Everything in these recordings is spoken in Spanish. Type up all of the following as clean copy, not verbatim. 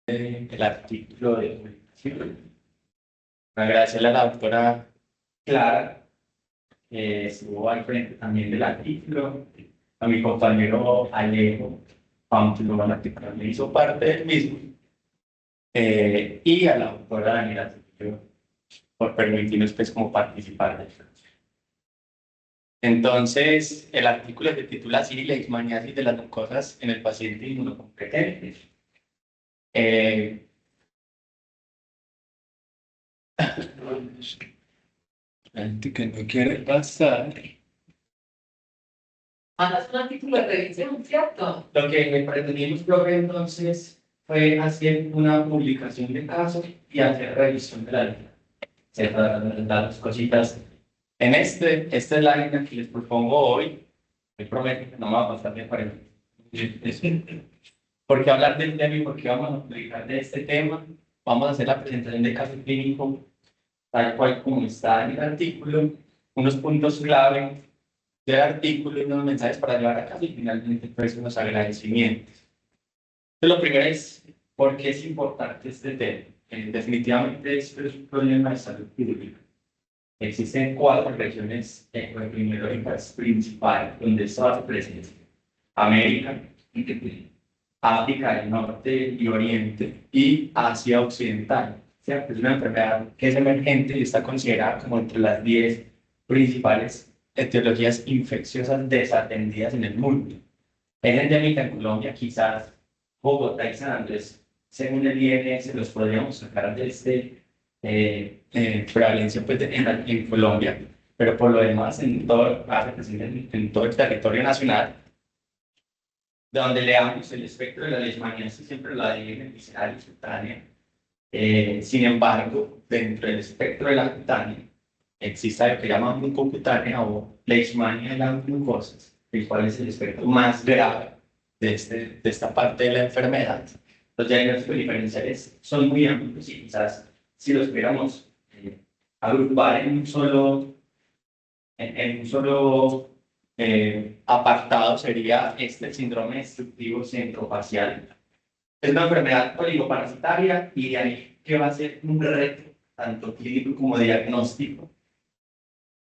El artículo de publicación. Agradecerle a la doctora Clara, que estuvo al frente también del artículo, a mi compañero Alejo Pamplona, que también hizo parte del mismo, y a la doctora Daniela Trujillo por permitirnos pues, como participar de esto. Entonces, el artículo se titula así, Leishmaniasis de las mucosas en el paciente inmunocompetente. Eh, Gente que no quiere pasar. Es un artículo de revisión, ¿cierto? Lo que me pretendimos probar entonces fue hacer una publicación de casos y hacer revisión de la línea. Ciertas las cositas. Esta es la línea que les propongo hoy. Me prometo que no me va a pasar de 40 minutos. ¿Por qué hablar del tema y por qué vamos a publicar de este tema? Vamos a hacer la presentación de caso clínico tal cual como está en el artículo, unos puntos clave del artículo y unos mensajes para llevar a cabo y finalmente pues unos agradecimientos. Entonces, lo primero es por qué es importante este tema. Definitivamente esto es un problema de salud pública. Existen cuatro regiones epidemiológicas principales donde está su presencia: América, África del Norte y Oriente y Asia Occidental. ¿Cierto? Es una enfermedad que es emergente y está considerada como entre las 10 principales etiologías infecciosas desatendidas en el mundo. Es endémica en Colombia, quizás Bogotá y San Andrés, según el INS, los podríamos sacar de prevalencia pues, en Colombia, pero por lo demás en todo el territorio nacional, de donde leamos el espectro de la leishmaniasis, siempre la dividen visceral y cutánea. Sin embargo, dentro del espectro de la cutánea, existe lo que llaman mucocutánea o leishmania de las mucosas, el cual es el espectro más grave de esta parte de la enfermedad. Los diagnósticos diferenciales son muy amplios y quizás si los pudiéramos agrupar en un solo apartado sería este síndrome destructivo centrofacial. Es una enfermedad oligoparasitaria y de ahí que va a ser un reto, tanto clínico como diagnóstico.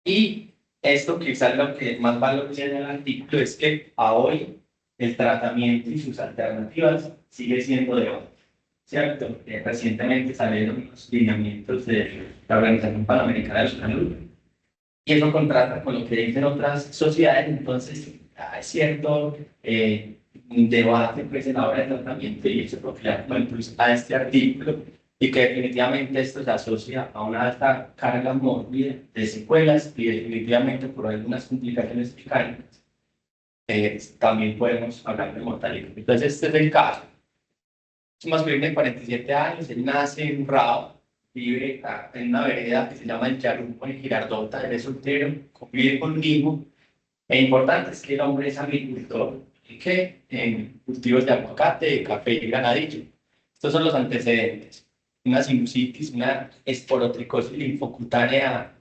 Y esto quizás lo que más valor tiene el artículo es que a hoy el tratamiento y sus alternativas sigue siendo debate, ¿cierto? Recientemente salieron los lineamientos de la Organización Panamericana de la Salud y eso contrasta con lo que dicen otras sociedades, entonces hay cierto debate pues, en la hora de tratamiento y eso es lo que le da como impulso a este artículo y que definitivamente esto se asocia a una alta carga mórbida de secuelas y definitivamente por algunas complicaciones mecánicas. También podemos hablar de mortalidad. Entonces este es el caso. Es un masculino de 47 años, él nace en Rao, vive en una vereda que se llama El Charrúa en Girardota, él es soltero, vive con un hijo. E importante es que el hombre es agricultor y que en cultivos de aguacate, café y ganadillo. Estos son los antecedentes: una sinusitis, una esporotricosis linfocutánea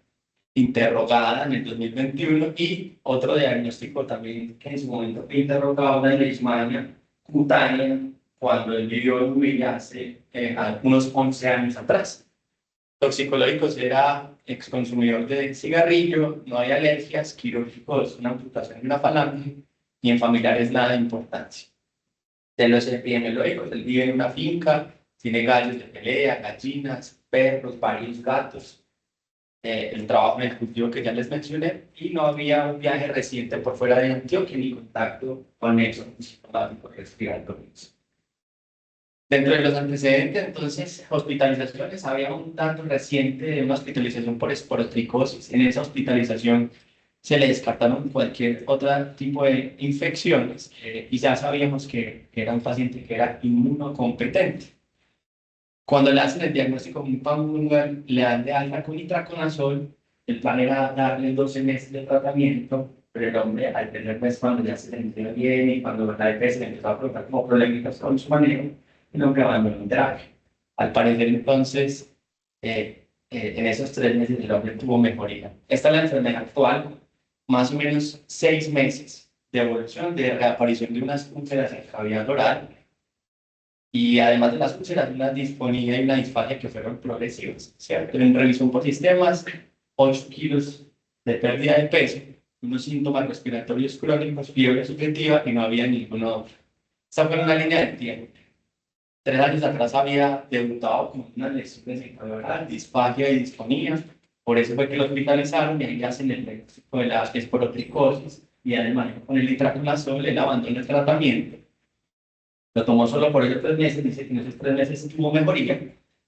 interrogada en el 2021 y otro diagnóstico también que en su momento fue interrogado, una leishmania cutánea, cuando él vivió en Huila hace unos 11 años atrás. Toxicológicos: era exconsumidor de cigarrillo, no hay alergias, quirúrgicos, una amputación de una falange y en familiares nada de importancia. De los epidemiológicos: él vive en una finca, tiene gallos de pelea, gallinas, perros, varios gatos, el trabajo en el cultivo que ya les mencioné y no había un viaje reciente por fuera de Antioquia ni contacto con nexo sintomático respiratorio. Dentro de los antecedentes, entonces, hospitalizaciones, había un dato reciente de una hospitalización por esporotricosis. En esa hospitalización se le descartaron cualquier otro tipo de infecciones y ya sabíamos que era un paciente que era inmunocompetente. Cuando le hacen el diagnóstico con un pamplongal, le dan de alta con itraconazol. El plan era darle 12 meses de tratamiento, pero el hombre al primer mes, cuando ya se sentía bien y cuando la EPS le empezó a preguntar como problemas con su manejo, el hombre abandonó el traje. Al parecer, entonces, en esos 3 meses el hombre tuvo mejoría. Esta es la enfermedad actual, más o menos 6 meses de evolución, de reaparición de unas úlceras en cavidad oral Y además de las úlceras, una disfonía y una disfagia que fueron progresivas, ¿cierto? En revisión por sistemas, 8 kilos de pérdida de peso, unos síntomas respiratorios crónicos, fiebre subjetiva y no había ninguno. Esa fue una línea de tiempo. 3 años atrás había debutado con unas lesiones en oral, disfagia y disfonía. Por eso fue que lo hospitalizaron y ahí hacen el diagnóstico de la esporotricosis y además con el itraconazol, él abandonó el tratamiento. Lo tomó solo por ellos 3 meses, dice que en esos 3 meses tuvo mejoría.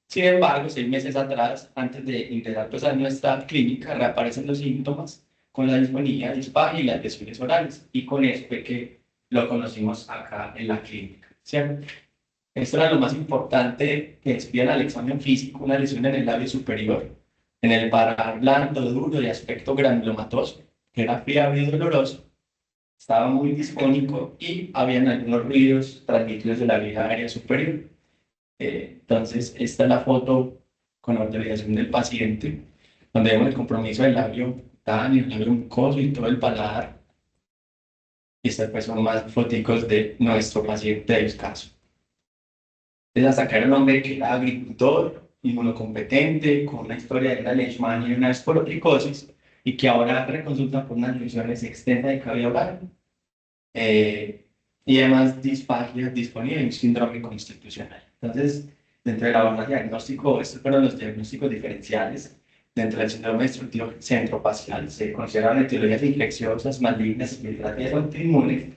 Sin embargo, 6 meses atrás, antes de ingresar pues, a nuestra clínica, reaparecen los síntomas con la disfonía, disfagia y las lesiones orales. Y con eso fue que lo conocimos acá en la clínica, ¿cierto? Esto era lo más importante que despiden al examen físico, una lesión en el labio superior, en el parar blando, duro, de aspecto granulomatoso, que era fiable y doloroso, estaba muy disfónico y habían algunos ruidos transmitidos de la vía aérea superior. Entonces, esta es la foto con autorización del paciente, donde vemos el compromiso del labio cutáneo, el labio mucoso y todo el paladar. Y estas pues, son más fotos de nuestro paciente del caso. Entonces, hasta que era un hombre que era agricultor, inmunocompetente, con una historia de una leishmania y una esporotricosis, y que ahora reconsulta por unas lesiones extensas de cavidad oral. Y además disfagia disponible en un síndrome constitucional. Entonces, dentro del abordaje diagnóstico, estos fueron los diagnósticos diferenciales. Dentro del síndrome destructivo centrofacial se consideran etiologías infecciosas, malignas, infiltrativas o autoinmunes.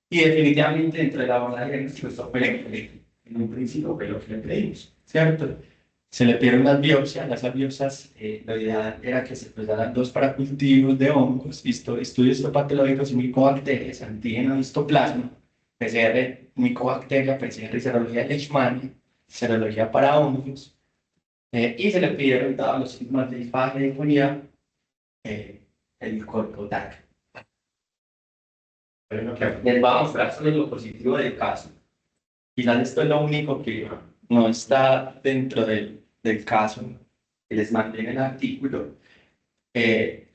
Y definitivamente dentro del abordaje diagnóstico esto fue en un principio fue lo que le pedimos, ¿cierto? Se le pidieron unas biopsias, las biopsias, lo ideal era que se precisaran 2 para cultivos de hongos, estudios histopatológicos y micobacterias, antígeno histoplasma, PCR, micobacteria, PCR y serología de Leishmania, serología para hongos, y se le pidieron, dados los síntomas de disfagia y disfonía, el corpotac. Bueno, que les va a mostrar solo lo positivo del caso. Quizás esto es lo único que no está dentro del caso que les mandé en el artículo.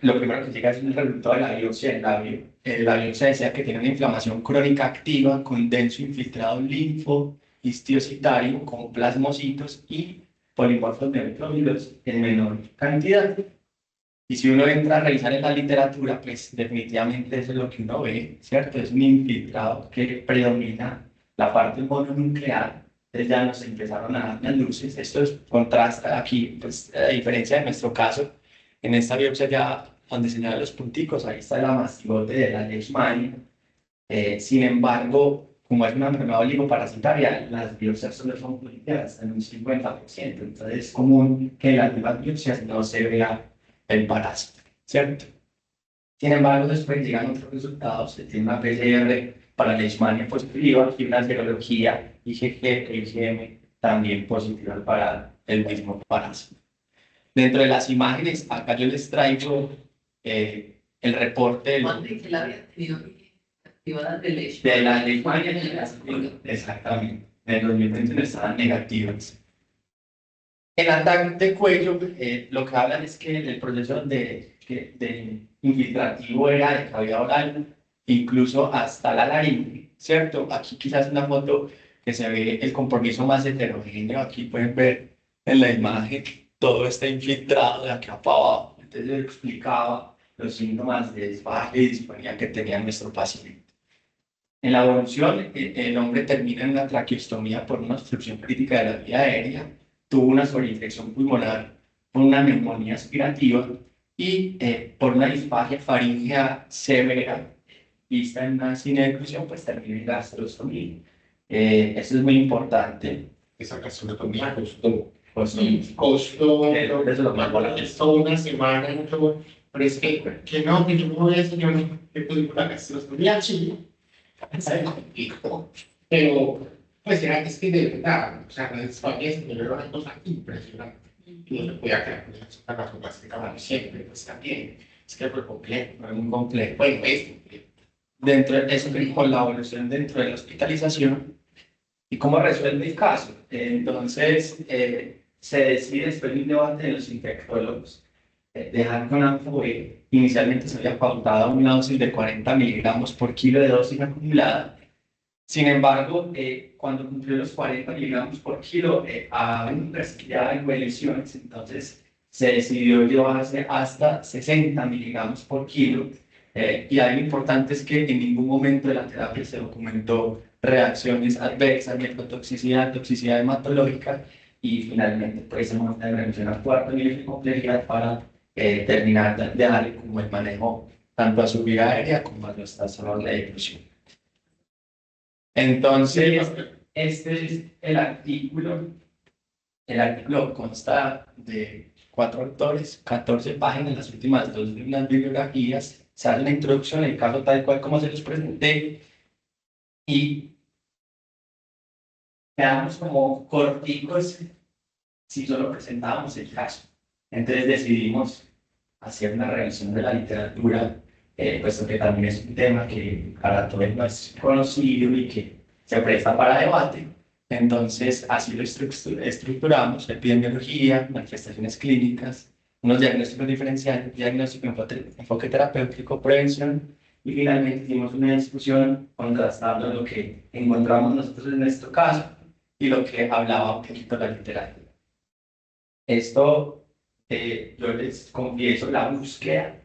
Lo primero que llega es el resultado de la biopsia del labio. La biopsia decía que tiene una inflamación crónica activa con denso infiltrado linfo histiocitario con plasmocitos y polimorfos neutrófilos en menor cantidad. Y si uno entra a revisar en la literatura, pues definitivamente eso es lo que uno ve, ¿cierto? Es un infiltrado que predomina la parte mononuclear. Entonces ya nos empezaron a dar las luces. Esto es contrasta aquí, pues a diferencia de nuestro caso, en esta biopsia ya donde señalan los punticos, ahí está la mastigote de la Leishmania. Sin embargo, como es una enfermedad oligoparasitaria, las biopsias solo son positivas en un 50%. Entonces es común que en las mismas biopsias no se vea el parásito, ¿cierto? Sin embargo, después llegan otros resultados, se tiene una PCR para la Leishmania positiva y una serología IgG e IgM también positiva para el mismo parásito. Dentro de las imágenes, acá yo les traigo el reporte del... ¿Cuándo que la había tenido activada de de la Leishmania, exactamente, en el 2021 estaban negativas. En ataque de cuello, lo que hablan es que el proceso de infiltrativo era de cavidad oral, incluso hasta la laringe, ¿cierto? Aquí quizás una foto que se ve el compromiso más heterogéneo. Aquí pueden ver en la imagen todo está infiltrado de acá para abajo. Entonces yo explicaba los síntomas de disfagia y disfonía que tenía nuestro paciente. En la evolución, el hombre termina en una traqueostomía por una obstrucción crítica de la vía aérea, tuvo una sobreinfección pulmonar por una neumonía aspirativa y por una disfagia faríngea severa vista en una cineclusión, pues termina en gastrostomía. Eso es muy importante. Esa gastronomía costó. Pues, Costó, eso es lo más barato. costó una semana, mucho, pero es que no, que yo no voy a decir, yo no, que tuve una gastronomía chile, pero, pues era que es que de verdad, o sea, las familias era una cosa impresionante, y no se podía creer con eso, la gastroplástica, bueno, siempre, pues también, es que fue complejo, fue muy complejo. bueno, es complejo. Dentro de eso, con la evolución dentro de la hospitalización y cómo resuelve el caso. Entonces, se decide después de un debate de los infectólogos dejar con ANFOE. Inicialmente se había pautado una dosis de 40 miligramos por kilo de dosis acumulada Sin embargo, cuando cumplió los 40 miligramos por kilo, aún ya en lesiones, entonces se decidió llevarse hasta 60 miligramos por kilo. Y algo importante es que en ningún momento de la terapia se documentó reacciones adversas, nefrotoxicidad, toxicidad hematológica y finalmente pues se monta en revisión al cuarto nivel de complejidad para terminar de darle como el manejo tanto a su vía aérea como a los trastornos de difusión. Entonces, este es el artículo. El artículo consta de 4 autores, 14 páginas, las últimas 2 de unas bibliografías. Se hace la introducción, el caso tal cual como se los presenté, y quedamos como corticos si solo presentábamos el caso. Entonces decidimos hacer una revisión de la literatura, puesto que también es un tema que para todos no es conocido y que se presta para debate. Entonces, así lo estructuramos: epidemiología, manifestaciones clínicas, unos diagnósticos diferenciales, diagnóstico, enfoque terapéutico, prevención, y finalmente hicimos una discusión contrastando lo que encontramos nosotros en nuestro caso y lo que hablaba un poquito la literatura. Esto, yo les confieso, la búsqueda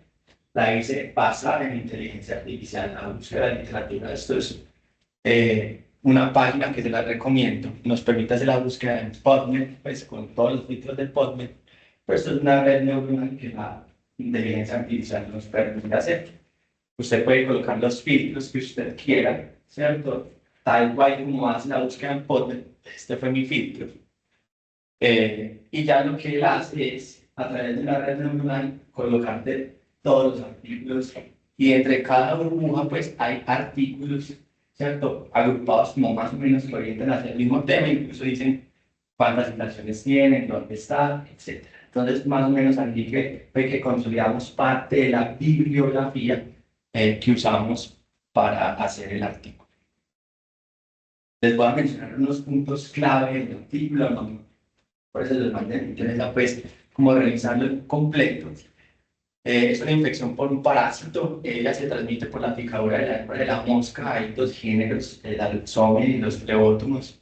la hice basada en inteligencia artificial, la búsqueda de literatura. Esto es una página que se la recomiendo. Nos permite hacer la búsqueda en PubMed, pues con todos los títulos de PubMed. Pero esto es una red neuronal que la inteligencia artificial nos permite hacer. Usted puede colocar los filtros que usted quiera, ¿cierto? Tal cual como hace la búsqueda en PubMed. Este fue mi filtro. Y ya lo que él hace es, a través de la red neuronal, colocarte todos los artículos, y entre cada burbuja pues hay artículos, ¿cierto? Agrupados como más o menos que orientan hacia el mismo tema, incluso dicen cuántas citaciones tienen, dónde está, etc. Entonces, más o menos aquí fue que consolidamos parte de la bibliografía que usamos para hacer el artículo. Les voy a mencionar unos puntos clave del artículo, ¿no? Por eso les mandé, me interesa pues como revisarlo completo. Es una infección por un parásito. Ella se transmite por la picadura de la mosca. Hay 2 géneros, el alzome y los pleótomos.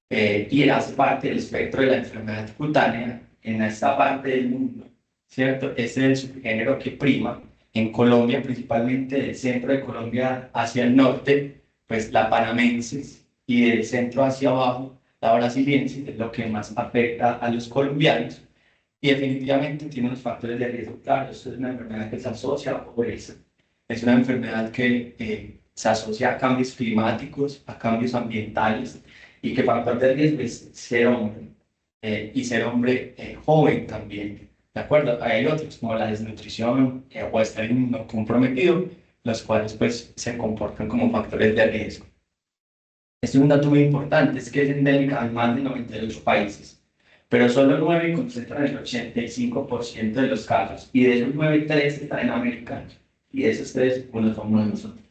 Y hace parte del espectro de la enfermedad cutánea en esta parte del mundo, ¿cierto? Este es el subgénero que prima. En Colombia, principalmente del centro de Colombia hacia el norte, pues la panamensis, y del centro hacia abajo, la brasiliensis, es lo que más afecta a los colombianos. Y definitivamente tiene unos factores de riesgo. Claro, esto es una enfermedad que se asocia a pobreza. Es una enfermedad que se asocia a cambios climáticos, a cambios ambientales, y que factor de riesgo es ser hombre, y ser hombre joven también. ¿De acuerdo? Hay otros como la desnutrición o estar inmunocomprometido, los cuales pues se comportan como factores de riesgo. Este es un dato muy importante, es que es endémica en más de 98 países, pero solo 9 concentran el 85% de los casos, y de esos 9, 3 están en América, y de esos 3, uno somos nosotros,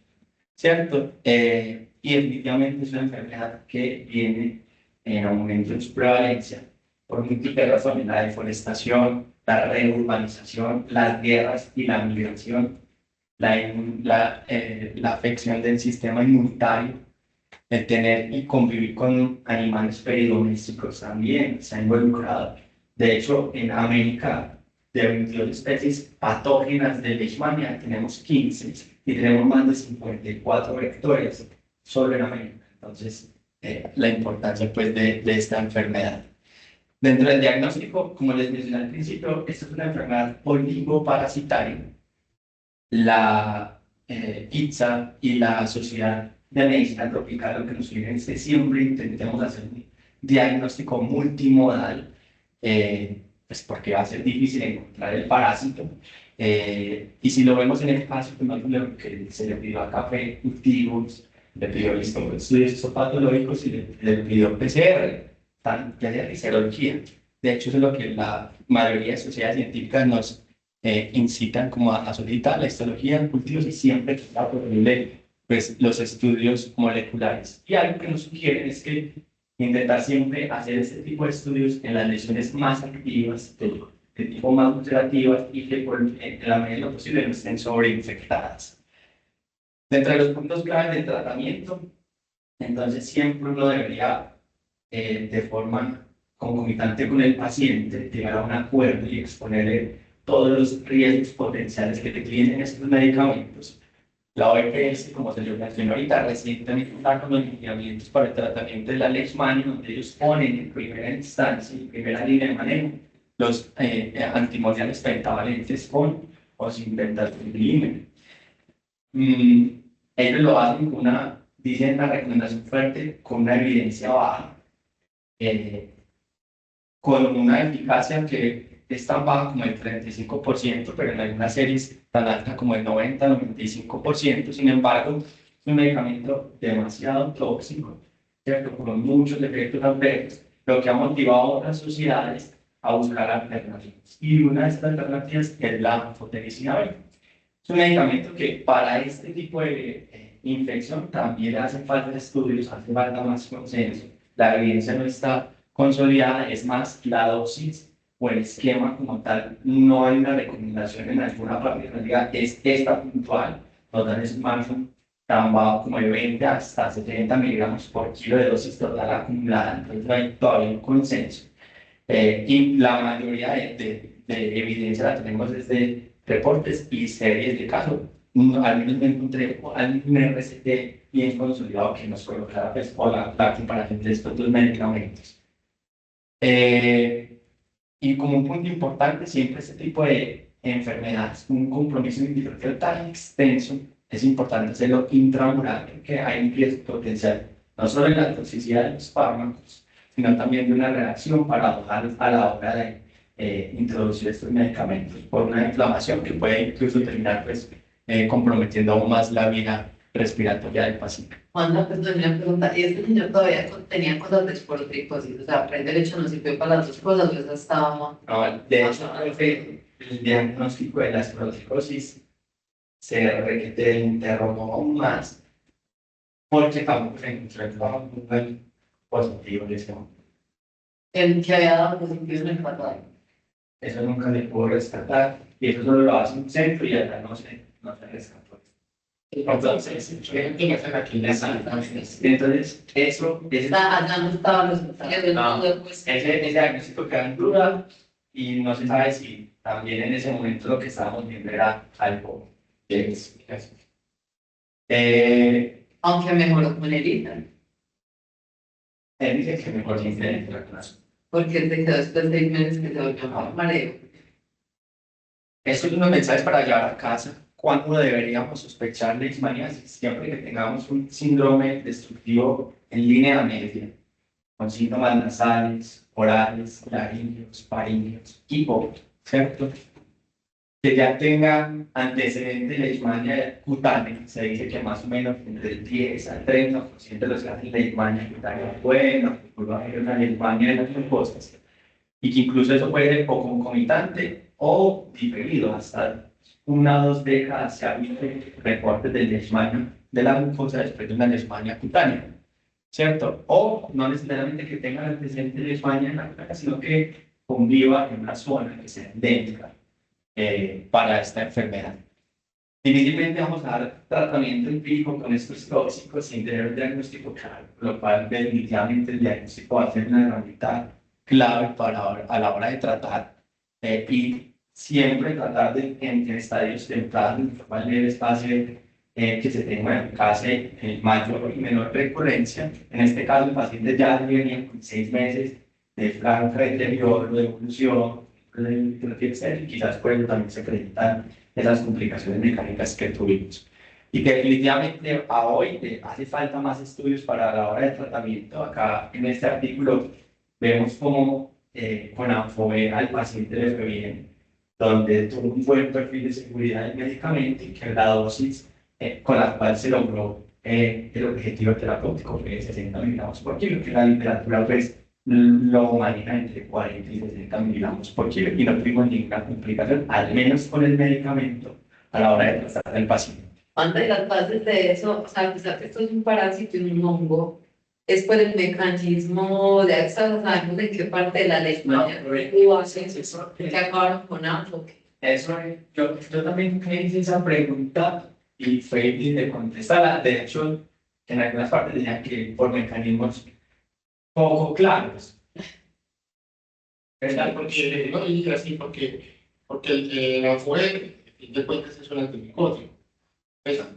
¿cierto? Y definitivamente es una enfermedad que viene en aumento en su prevalencia por múltiples razones: la deforestación, la reurbanización, las guerras y la migración, la afección del sistema inmunitario, el tener y convivir con animales peridomésticos también se ha involucrado. De hecho, en América, de 22 especies patógenas de Leishmania, tenemos 15 y tenemos más de 54 vectores solo en América. Entonces, la importancia pues, de esta enfermedad. Dentro del diagnóstico, como les mencioné al principio, esta es una enfermedad oligoparasitaria. La ITSA y la Sociedad de Medicina Tropical lo que nos piden es que siempre intentemos hacer un diagnóstico multimodal, pues porque va a ser difícil encontrar el parásito. Y si lo vemos en el caso, lo que se le pidió a café cultivos, le pidió estudios histopatológicos y le pidió PCR, PCR y serología. De hecho, eso es lo que la mayoría de sociedades científicas nos incitan como a solicitar: la histología, cultivos y siempre que sea posible, pues los estudios moleculares. Y algo que nos sugieren es que intentar siempre hacer este tipo de estudios en las lesiones más activas, de tipo más ulcerativas, y que en la medida de lo posible no estén sobreinfectadas. Dentro de los puntos claves del tratamiento, Entonces, siempre uno debería, de forma concomitante con el paciente, llegar a un acuerdo y exponerle todos los riesgos potenciales que tienen estos medicamentos. La OMS, como se lo mencioné ahorita, recientemente está con los lineamientos para el tratamiento de la leishmania, donde ellos ponen en primera instancia, en primera línea de manejo, los antimoniales pentavalentes con o sin benzalkonilimia. Ellos lo hacen con dicen una recomendación fuerte, con una evidencia baja, eh, con una eficacia que es tan baja como el 35%, pero en algunas series tan alta como el 90-95%. Sin embargo, es un medicamento demasiado tóxico, ¿cierto? Con muchos efectos adversos, lo que ha motivado a otras sociedades a buscar alternativas. Y una de estas alternativas es la anfotericina B. Es un medicamento que para este tipo de infección también le hacen falta estudios, hace falta más consenso. La evidencia no está consolidada, es más, la dosis o el esquema como tal, no hay una recomendación en alguna parte que nos diga es esta puntual, nos dan ese margen tan bajo como de 20 hasta 70 miligramos por kilo de dosis total acumulada, entonces no hay todavía un consenso. Y la mayoría de evidencia la tenemos desde reportes y series de casos. Al menos no encontré algún RCT bien consolidado que nos colocara pues, o la comparación de estos dos medicamentos. Y como un punto importante, siempre este tipo de enfermedades, un compromiso individual tan extenso, es importante hacerlo intramural, porque hay un riesgo potencial, no solo en la toxicidad de los fármacos, sino también de una reacción paradojal a la hora de introducir estos medicamentos por una inflamación que puede incluso terminar pues, comprometiendo aún más la vía respiratoria del paciente. Juan, pues me pregunta, ¿y este señor todavía tenía cosas de esporotricosis? O sea, prende el hecho no sirvió para las dos cosas, o esa estaba... No, de hecho, el diagnóstico de la esporotricosis se interrogó aún más porque tampoco se encontró un buen positivo en ese momento. El que había dado positivo en el pasado. Eso nunca se pudo rescatar y eso solo lo hace un centro y allá no se rescató. Entonces, eso es. Allá no estaban los detalles No, después. ese diagnóstico queda en duda y no se sabe si también en ese momento lo que estábamos viendo era algo de explicación. Aunque mejoró con el ITAR, Él dice que mejor sin tener porque él se quedó después de 6 meses que se volvió más mareo. Estos son unos mensajes para llevar a casa. ¿Cuándo deberíamos sospechar de leishmaniasis? Siempre que tengamos un síndrome destructivo en línea media, con síntomas nasales, orales, laringeos, faringeos y vómito, ¿cierto? Que ya tengan antecedentes de leishmania cutánea, se dice que más o menos entre el 10 al 30% de los casos de leishmania cutánea pueden haber una leishmania de las mucosas, y que incluso eso puede ser o concomitante o diferido, hasta 1 o 2 décadas se ha visto reportes de leishmania de la mucosa después de una leishmania cutánea, ¿cierto? O no necesariamente que tengan antecedentes de leishmania en la cara, sino que conviva en una zona que sea endémica para esta enfermedad. Difícilmente vamos a dar tratamiento empírico con estos tóxicos sin tener un diagnóstico claro, lo cual definitivamente el diagnóstico va a ser una herramienta clave a la hora de tratar y siempre tratar de en estadios tempranos, lo cual debe hacer que se tenga una eficacia en mayor y menor recurrencia. En este caso, el paciente ya venía con 6 meses de franca deterioro, de evolución, y quizás por ello también se presentan esas complicaciones mecánicas que tuvimos. Y que definitivamente a hoy hace falta más estudios para la hora de tratamiento. Acá en este artículo vemos cómo con ANFOVE al paciente le fue bien, donde tuvo un buen perfil de seguridad del medicamento y que la dosis con la cual se logró el objetivo terapéutico fue de 60 miligramos por kilo, que la literatura pues lo maneja entre 40 y 60 miligramos por kilo y no tuvimos ninguna complicación, al menos con el medicamento, a la hora de tratar al paciente. Antes de las fases de eso, o sea, a pesar que esto es un parásito y un hongo, es por el mecanismo de acción, sabemos de qué parte de la leishmania que acabaron con ANFOVE. Eso, yo también me hice esa pregunta y fue difícil de contestarla. De hecho, en algunas partes decían que por mecanismos poco claros. ¿Verdad? Porque, no digo así, porque la fue, a fin de cuentas, es un antimicótico. Pesa.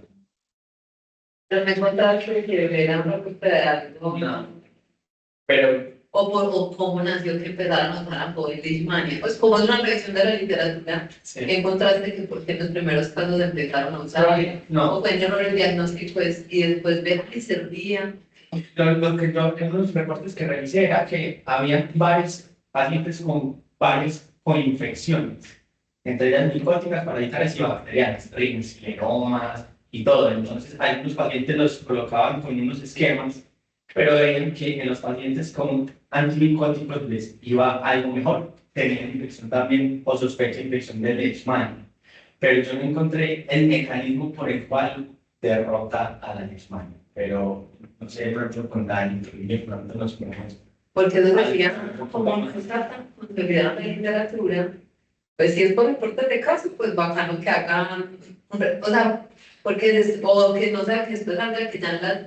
Pero me contaba que era una propiedad, ¿no? Pero O cómo nació que empezaron a usar a Boyd Leishmania. Pues como es una revisión de la literatura, sí. encontraste que porque en los primeros casos empezaron a usar, No, o fue en errores diagnósticos y después ver que servía. lo que yo en los reportes que revisé era que había varios pacientes con varias coinfecciones, entre ellas micóticas, parasitarias y bacterianas, rins, escleromas y todo. Entonces, algunos pacientes los colocaban con unos esquemas, pero veían que en los pacientes con antimicóticos les iba algo mejor. Tenían infección también o sospecha de infección de Leishmania. Pero yo no encontré el mecanismo por el cual derrota a la Leishmania. Pero no sé, de pronto con Dani, que de pronto nos ponemos. Porque eso decía, como no está tan consolidada en la literatura, pues si es por reportes de casos, pues bacano que hagan, o sea, porque o que no sea que esto salga que ya en las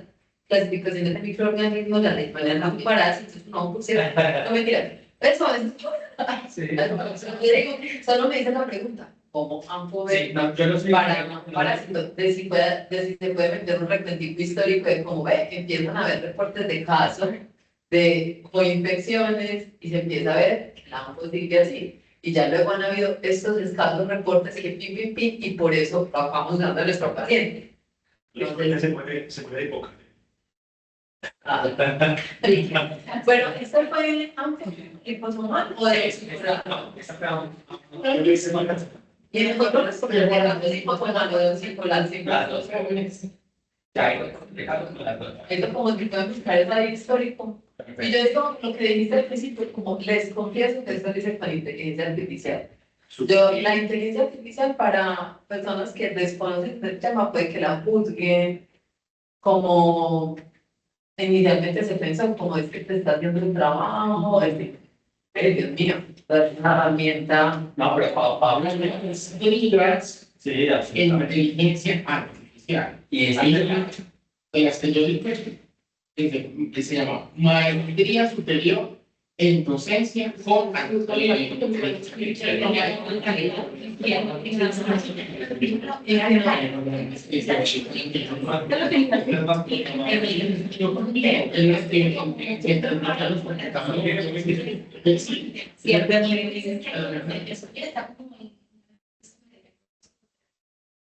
clasificaciones de microorganismos, la leishmania es un parásito, no, pues no mentira. Eso es. Sí. Solo me dice la pregunta, ¿cómo han Sí, no, yo no soy para parásito? De si se puede meter un recuentico histórico de cómo ve, empiezan a haber reportes de casos de coinfecciones y se empieza a ver que la ANFO sigue así. Y ya luego han habido estos escasos reportes que pim, y por eso lo acabamos dando a nuestro paciente. Se mueve de boca. Bueno, ¿esto fue el liposomal o de y el otro es porque el liposomal o de un circular esto como que pueden buscar el radio histórico. Y yo digo, lo que dijiste al principio, como les confieso que esto dice con inteligencia artificial. Yo, la inteligencia artificial para personas que desconocen del tema puede que la juzguen como inicialmente se pensó como es que te está haciendo un trabajo, Dios mío, es una herramienta. No, pero Pablo Es derivadas sí, en absolutamente. inteligencia artificial. Y es Hay una de las que yo digo que se llama Maestría Superior en Docencia con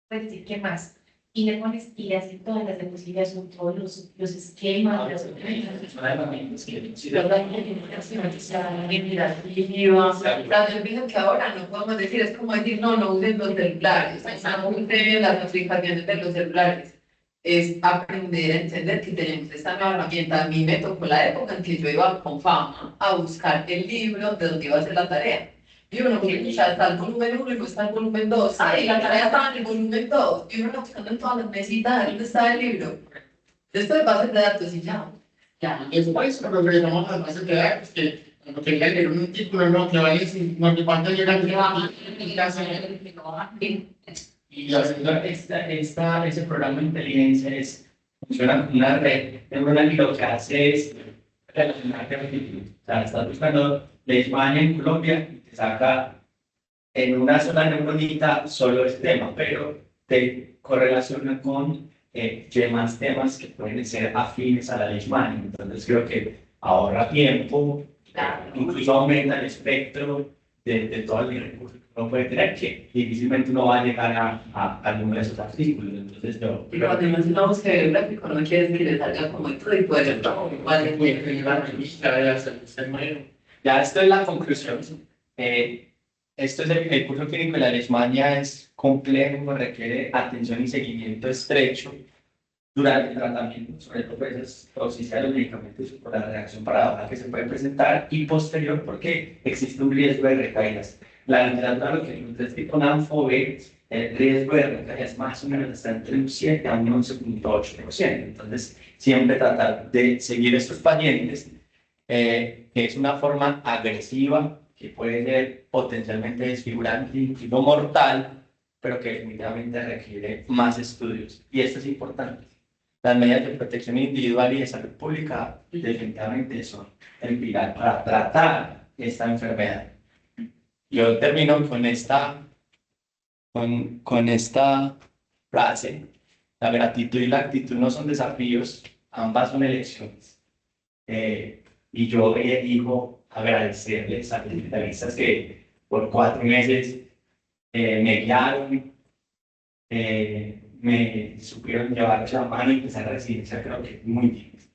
puedes decir qué más. Y le pones y le haces todas las diapositivas, son todos los esquemas, las herramientas que sí, ¿Verdad? Yo pienso que ahora no podemos decir, es como decir, no usen los celulares, no usen las notificaciones de los celulares. Es aprender a entender que tenemos esta nueva herramienta. A mí me tocó la época en que yo iba con fama a buscar el libro de donde iba a hacer la tarea. Y uno que ya está el volumen 1 y no está el volumen 2. Ay, la tarea estaba en el volumen 2. Y uno buscando en todas las mesitas dónde está el libro. Esto de bases de datos y ya. Ya, después, cuando regresamos a las bases de datos, que cuando quería leer un artículo, no, que vale, no, que cuánto llega y ese programa de inteligencia funciona como una red neuronal y lo que hace es relacionarte a multitud. O sea, estás buscando Leishmania en Colombia y te saca en una sola neuronita solo ese tema, pero te correlaciona con demás temas que pueden ser afines a la Leishmania. Entonces creo que ahorra tiempo, incluso aumenta el espectro de todos los recursos que uno puede tener, que difícilmente uno va a llegar a alguno de esos artículos. Entonces yo Y cuando no es una búsqueda biográfica, no quiere decir que le salga como esto y puede ser ya esto es la conclusión. Esto es el curso clínico de la leishmania, es complejo, requiere atención y seguimiento estrecho durante el tratamiento, sobre todo por esas dosis de los medicamentos y por la reacción paradójica que se puede presentar, y posterior porque existe un riesgo de recaídas. La literatura lo que encuentra es que con ANFO-B el riesgo de recaídas más o menos está entre un 7 a un 11.8%. Entonces, siempre tratar de seguir estos pacientes, que es una forma agresiva, que puede ser potencialmente desfigurante, incluso mortal, pero que definitivamente requiere más estudios. Y esto es importante. Las medidas de protección individual y de salud pública definitivamente son el pilar para tratar esta enfermedad. Yo termino con esta frase: la gratitud y la actitud no son desafíos, ambas son elecciones. Y yo elijo agradecerles a los especialistas que por 4 meses me guiaron, me supieron llevar la mano y empezar a residencia. Creo que es muy difícil.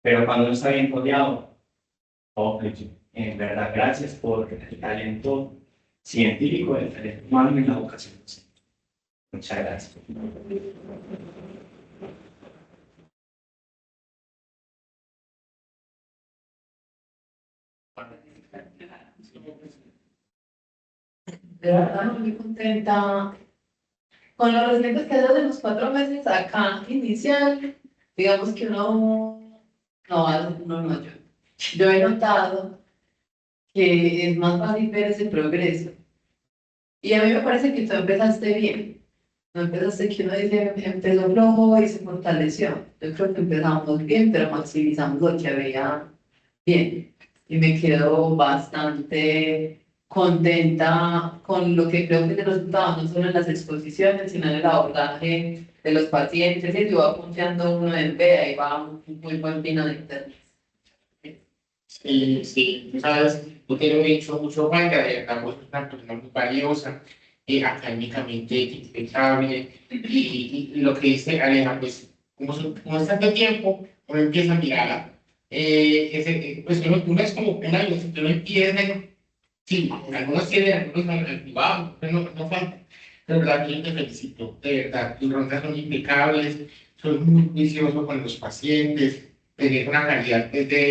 Pero cuando uno está bien rodeado, todo fluye. En verdad, gracias por el talento científico, el talento humano y la vocación. Muchas gracias. De verdad, muy contenta con los resultados que dan en los 4 meses acá inicial. Digamos que no, yo he notado que es más fácil ver ese progreso. Y a mí me parece que tú empezaste bien. No empezaste que uno dice, empezó flojo y se fortaleció. Yo creo que empezamos bien, pero maximizamos lo que había bien. Y me quedo bastante contenta con lo que creo que es el resultado, no solo en las exposiciones, sino en el abordaje de los pacientes. Y va confiando uno en vea y va muy buen vino de internet. Sí, tú sabes, yo te lo he dicho mucho, Juanca, de verdad, vos sos una persona muy valiosa, académicamente impecable, y lo que dice Aleja, pues, como es tanto tiempo, uno empieza a mirarla, pues uno es como una luz, uno empieza, sí, algunos tienen, algunos no, wow, no falta, pero la verdad, yo te felicito, de verdad, tus rondas son impecables, son muy juicioso con los pacientes, tener una calidad de